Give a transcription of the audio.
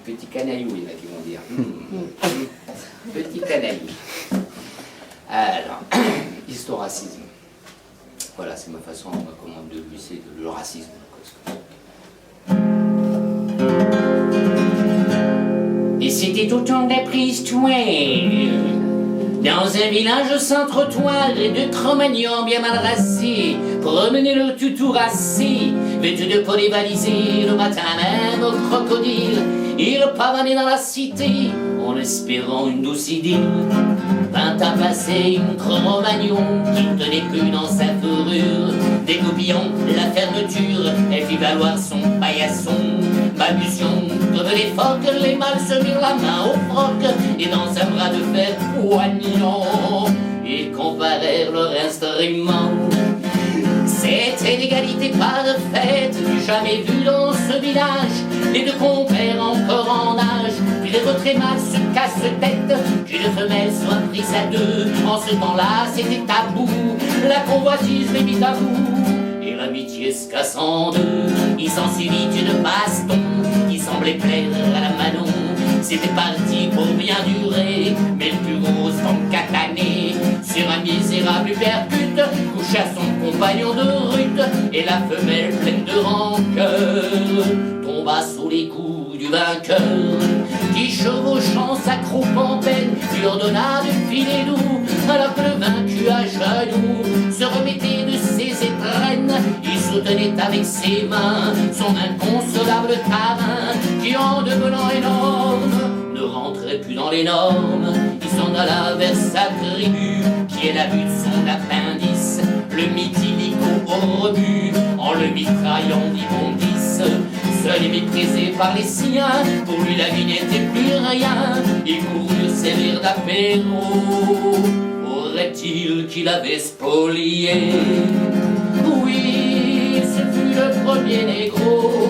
Petit canaillou, il y en a qui vont dire. Petit canaillou. Alors, historacisme. Voilà, c'est ma façon de glisser le racisme. Et c'était au temps de la préhistoire, dans un village sans trottoir et de Cro-Magnons bien mal rassés, promenaient leur toutou racé, vêtus de peau dévalisée, le matin même au crocodile, ils pavanaient dans la cité, en espérant une douce idylle. Vint à passer une Cro-Magnon qui tenait plus dans sa fourrure, dégoupillant la fermeture, elle fit valoir son paillasson, balbutiant comme les phoques, les mâles se mirent la main au froc, et dans un bras de fer poignant, ils comparèrent leur instrument. C'était l'égalité parfaite, du jamais vu dans ce village, les deux compères encore en âge, puis les retraits mâles se casse-tête, qu'une femelle soit prise à deux, en ce temps-là c'était tabou, la convoitise les mit à bout, et l'amitié se casse en deux, il s'en suivit une baston, qui semblait plaire à la Manon, c'était parti pour bien durer, mais le plus gros tombe catané, sur un misérable percute, coucha son compagnon de rute, et la femelle pleine de rancœur tomba sous les coups du vainqueur, qui chevauchant sa croupe en peine, lui ordonna de filer doux, alors que le vaincu à genoux se remettait de ses étrennes, il soutenait avec ses mains son inconsolable tarin, qui en devenant énorme ne rentrait plus dans les normes. Il s'en alla vers sa tribu, qui est la vue de son appendice, le mitilico au rebut, en le mitraillant d'immondices. Seul et méprisé par les siens, pour lui la vie n'était plus rien, il courut servir d'apéro au reptile qu'il avait spolié. Oui, ce fut le premier négro